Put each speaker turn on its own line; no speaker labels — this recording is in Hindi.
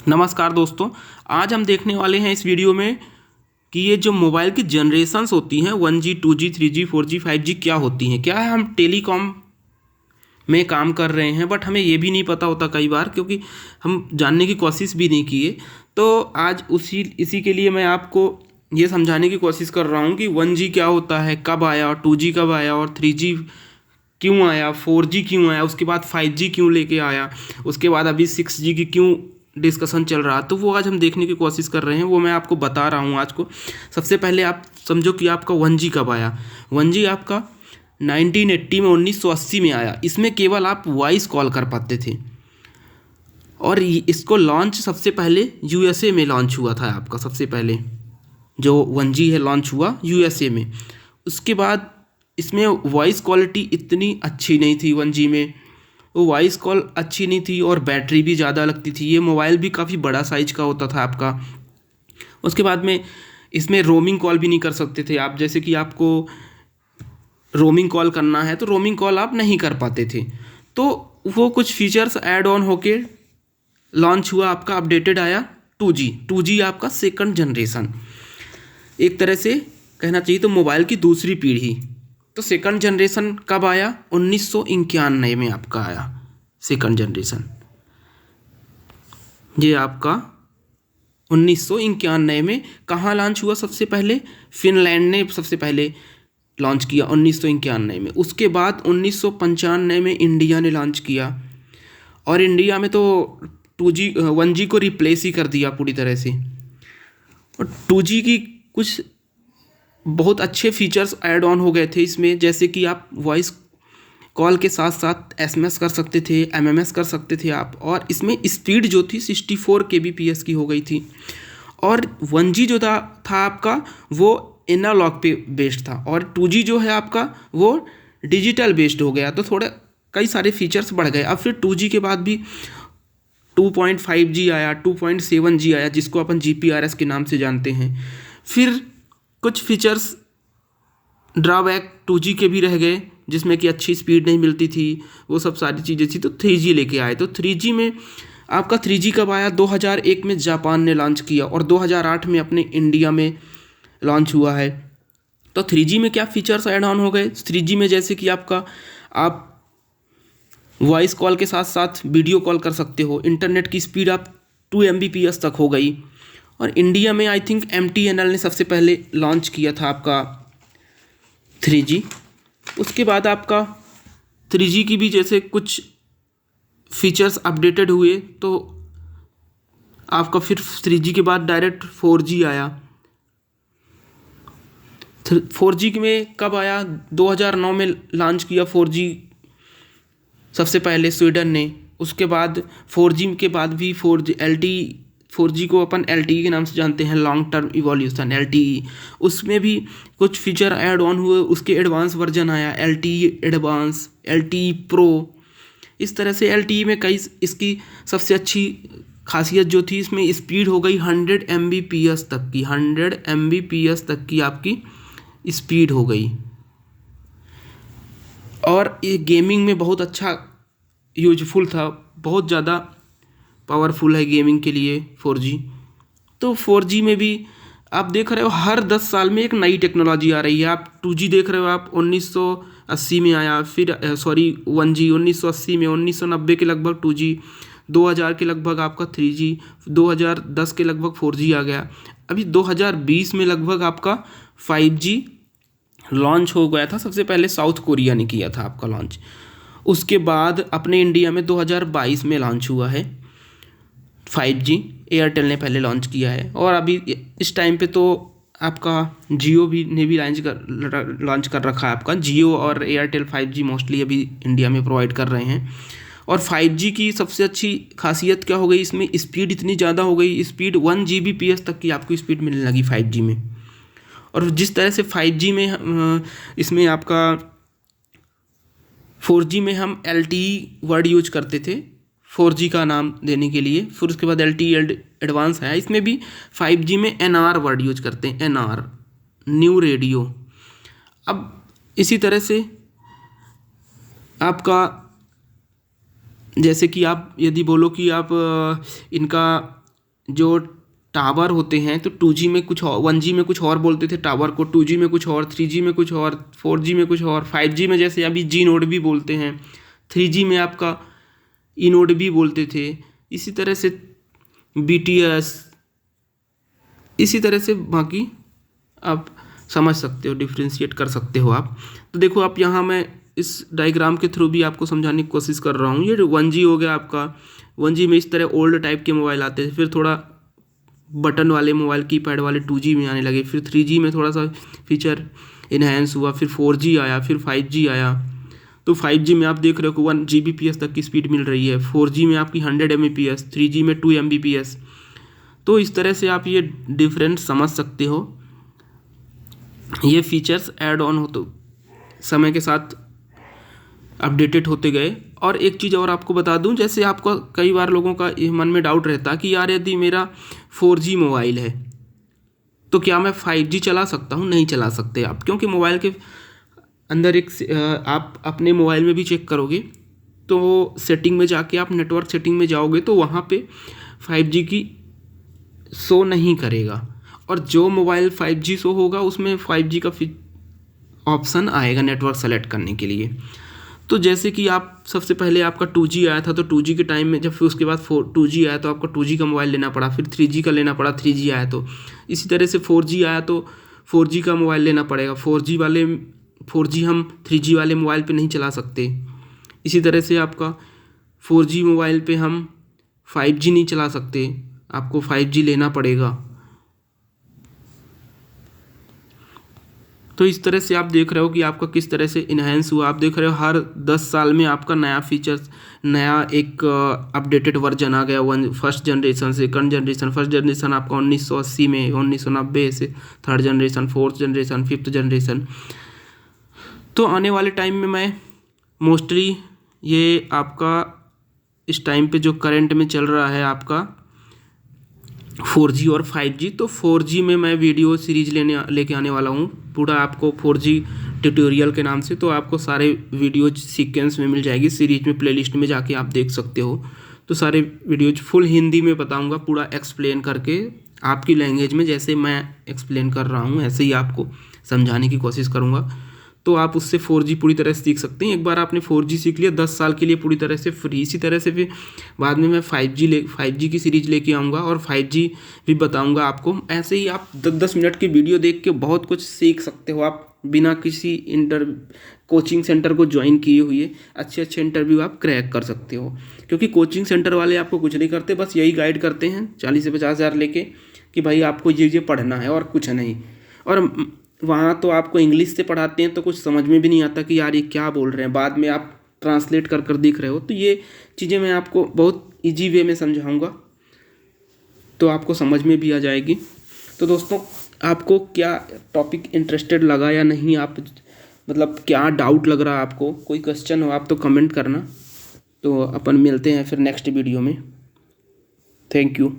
नमस्कार दोस्तों। आज हम देखने वाले हैं इस वीडियो में कि ये जो मोबाइल की जनरेशन्स होती हैं 1G 2G 3G 4G 5G क्या होती हैं। क्या है, हम टेलीकॉम में काम कर रहे हैं बट हमें ये भी नहीं पता होता कई बार, क्योंकि हम जानने की कोशिश भी नहीं किए। तो आज इसी के लिए मैं आपको ये समझाने की कोशिश कर रहा हूँ कि 1G क्या होता है, कब आया, 2G कब आया और 3G क्यों आया, 4G क्यों आया, उसके बाद 5G क्यों लेके आया, उसके बाद अभी 6G की क्यों डिस्कशन चल रहा। तो वो आज हम देखने की कोशिश कर रहे हैं, वो मैं आपको बता रहा हूँ आज को। सबसे पहले आप समझो कि आपका 1G कब आया। 1G आपका 1980 में 1980 में आया। इसमें केवल आप वॉइस कॉल कर पाते थे और इसको लॉन्च सबसे पहले यूएसए में लॉन्च हुआ था। आपका सबसे पहले जो 1G है लॉन्च हुआ यूएसए में। उसके बाद इसमें वॉइस क्वालिटी इतनी अच्छी नहीं थी 1G में। वो वॉइस कॉल अच्छी नहीं थी और बैटरी भी ज़्यादा लगती थी। ये मोबाइल भी काफ़ी बड़ा साइज का होता था आपका। उसके बाद में इसमें रोमिंग कॉल भी नहीं कर सकते थे आप। जैसे कि आपको रोमिंग कॉल करना है तो रोमिंग कॉल आप नहीं कर पाते थे। तो वो कुछ फीचर्स ऐड ऑन होके लॉन्च हुआ आपका, अपडेटेड आया 2G। 2G आपका सेकंड जनरेशन, एक तरह से कहना चाहिए तो मोबाइल की दूसरी पीढ़ी। तो सेकंड जनरेशन कब आया? 1991 में आपका आया सेकंड जनरेशन। ये आपका 1991 में कहाँ लॉन्च हुआ? सबसे पहले फिनलैंड ने सबसे पहले लॉन्च किया 1991 में। उसके बाद 1995 में इंडिया ने लॉन्च किया और इंडिया में तो 1G को रिप्लेस ही कर दिया पूरी तरह से। और 2G की कुछ बहुत अच्छे फीचर्स ऐड ऑन हो गए थे इसमें, जैसे कि आप वॉइस कॉल के साथ साथ SMS कर सकते थे, MMS कर सकते थे आप। और इसमें स्पीड जो थी 64 kbps की हो गई थी। और 1G जो था आपका वो एनालॉग पे बेस्ड था और 2G जो है आपका वो डिजिटल बेस्ड हो गया। तो थोड़ा कई सारे फीचर्स बढ़ गए। अब फिर 2G के बाद भी 2.5G आया, 2.7G आया, जिसको अपन GPRS के नाम से जानते हैं। फिर कुछ फीचर्स ड्रॉबैक 2G के भी रह गए, जिसमें कि अच्छी स्पीड नहीं मिलती थी, वो सब सारी चीज़ें थी। तो 3G लेके आए। तो 3G में आपका 3G कब आया? 2001 में जापान ने लॉन्च किया और 2008 में अपने इंडिया में लॉन्च हुआ है। तो 3G में क्या फीचर्स ऐड ऑन हो गए? 3G में जैसे कि आप वॉइस कॉल के साथ साथ वीडियो कॉल कर सकते हो। इंटरनेट की स्पीड आप 2 Mbps तक हो गई। और इंडिया में आई थिंक MTNL ने सबसे पहले लॉन्च किया था आपका 3G। उसके बाद आपका 3G की भी जैसे कुछ फीचर्स अपडेटेड हुए तो आपका फिर 3G के बाद डायरेक्ट 4G आया। 4G में कब आया? 2009 में लॉन्च किया 4G सबसे पहले स्वीडन ने। उसके बाद 4G के बाद भी 4G LTE, 4G को अपन LTE के नाम से जानते हैं, लॉन्ग टर्म इवोल्यूशन LTE। उसमें भी कुछ फीचर ऐड ऑन हुए, उसके एडवांस वर्जन आया LTE एडवांस, LTE प्रो। इस तरह से LTE में कई, इसकी सबसे अच्छी खासियत जो थी इसमें स्पीड हो गई 100 Mbps तक की। 100 Mbps तक की आपकी स्पीड हो गई। और ये गेमिंग में बहुत अच्छा यूजफुल था, बहुत ज़्यादा पावरफुल है गेमिंग के लिए 4G। तो 4G में भी आप देख रहे हो हर 10 साल में एक नई टेक्नोलॉजी आ रही है। आप 2G देख रहे हो, आप 1980 में आया, फिर 1G 1980 में, 1990 के लगभग 2G, 2000 के लगभग आपका 3G, 2010 के लगभग 4G आ गया। अभी 2020 में लगभग आपका 5G लॉन्च हो गया था। सबसे पहले साउथ कोरिया ने किया था आपका लॉन्च। उसके बाद अपने इंडिया में 2022 में लॉन्च हुआ है 5G। एयरटेल ने पहले लॉन्च किया है और अभी इस टाइम पे तो आपका जियो भी ने भी लॉन्च कर रखा है। आपका जियो और एयरटेल 5G मोस्टली अभी इंडिया में प्रोवाइड कर रहे हैं। और 5G की सबसे अच्छी खासियत क्या हो गई? इसमें स्पीड इतनी ज़्यादा हो गई, स्पीड 1 Gbps तक की आपको स्पीड मिलने लगी 5G में। और जिस तरह से 5G में इसमें आपका 4G में हम LTE वर्ड यूज करते थे 4G का नाम देने के लिए, फिर उसके बाद LTE एडवांस है। इसमें भी 5G में NR वर्ड यूज करते हैं, NR न्यू रेडियो। अब इसी तरह से आपका जैसे कि आप यदि बोलो कि आप इनका जो टावर होते हैं तो 2G में कुछ और, 1G में कुछ और बोलते थे टावर को, 2G में कुछ और, 3G में कुछ और, 4G में कुछ और, 5G में जैसे अभी जी नोड भी बोलते हैं, 3G में आपका ई नोड भी बोलते थे। इसी तरह से BTS, इसी तरह से बाकी आप समझ सकते हो, डिफ्रेंशिएट कर सकते हो आप। तो देखो आप यहाँ मैं इस डायग्राम के थ्रू भी आपको समझाने की कोशिश कर रहा हूँ। ये जो 1G हो गया आपका, 1G में इस तरह ओल्ड टाइप के मोबाइल आते थे, फिर थोड़ा बटन वाले मोबाइल कीपैड वाले 2G में आने लगे, फिर 3G में थोड़ा सा फीचर इन्हेंस हुआ, फिर 4G आया, फिर 5G आया। तो 5G में आप देख रहे हो कि 1 Gbps तक की स्पीड मिल रही है, 4G में आपकी 100 Mbps, 3G में 2 Mbps। तो इस तरह से आप ये डिफरेंस समझ सकते हो। ये फीचर्स ऐड ऑन हो तो समय के साथ अपडेटेड होते गए। और एक चीज़ और आपको बता दूं, जैसे आपको कई बार लोगों का मन में डाउट रहता कि यार यदि मेरा 4G मोबाइल है तो क्या मैं 5G चला सकता हूं? नहीं चला सकते आप, क्योंकि मोबाइल के अंदर एक आप अपने मोबाइल में भी चेक करोगे तो सेटिंग में जाके आप नेटवर्क सेटिंग में जाओगे तो वहाँ पे 5G की शो नहीं करेगा, और जो मोबाइल 5G शो होगा उसमें 5G का ऑप्शन आएगा नेटवर्क सेलेक्ट करने के लिए। तो जैसे कि आप सबसे पहले आपका 2G आया था, तो 2G के टाइम में जब फिर उसके बाद 2G आया तो आपको 2G का मोबाइल लेना पड़ा, फिर 3G का लेना पड़ा, 3G आया तो इसी तरह से 4G आया तो 4G का मोबाइल लेना पड़ेगा। 4G हम 3G वाले मोबाइल पे नहीं चला सकते। इसी तरह से आपका 4G मोबाइल पे हम 5G नहीं चला सकते, आपको 5G लेना पड़ेगा। तो इस तरह से आप देख रहे हो कि आपका किस तरह से इन्हेंस हुआ। आप देख रहे हो हर 10 साल में आपका नया फीचर्स, नया एक अपडेटेड वर्जन आ गया। First generation, second generation, first generation आपका 1980 में, 1990 से third generation, fourth generation, fifth generation. तो आने वाले टाइम में मैं मोस्टली ये आपका इस टाइम पे जो करंट में चल रहा है आपका 4G और 5G, तो 4G में मैं वीडियो सीरीज लेके आने वाला हूँ पूरा आपको 4G ट्यूटोरियल के नाम से। तो आपको सारे वीडियो सीक्वेंस में मिल जाएगी, सीरीज में प्लेलिस्ट में जाके आप देख सकते हो। तो सारे वीडियोज फुल हिंदी में बताऊँगा, पूरा एक्सप्लेन करके आपकी लैंग्वेज में, जैसे मैं एक्सप्लेन कर रहा हूँ ऐसे ही आपको समझाने की कोशिश करूँगा। तो आप उससे 4G पूरी तरह से सीख सकते हैं। एक बार आपने 4G सीख लिया 10 साल के लिए पूरी तरह से फ्री। इसी तरह से फिर बाद में मैं 5G की सीरीज लेके आऊँगा और 5G भी बताऊँगा आपको। ऐसे ही आप 10-10 मिनट की वीडियो देख के बहुत कुछ सीख सकते हो आप, बिना किसी कोचिंग सेंटर को ज्वाइन किए हुए अच्छे अच्छे इंटरव्यू आप क्रैक कर सकते हो। क्योंकि कोचिंग सेंटर वाले आपको कुछ नहीं करते, बस यही गाइड करते हैं 40 से 50 हज़ार लेके कि भाई आपको ये पढ़ना है और कुछ नहीं। और वहाँ तो आपको इंग्लिश से पढ़ाते हैं तो कुछ समझ में भी नहीं आता कि यार ये क्या बोल रहे हैं, बाद में आप ट्रांसलेट कर कर देख रहे हो। तो ये चीज़ें मैं आपको बहुत इजी वे में समझाऊंगा तो आपको समझ में भी आ जाएगी। तो दोस्तों, आपको क्या टॉपिक इंटरेस्टेड लगा या नहीं, आप मतलब क्या डाउट लग रहा है आपको, कोई क्वेश्चन हो आप तो कमेंट करना। तो अपन मिलते हैं फिर नेक्स्ट वीडियो में। Thank you.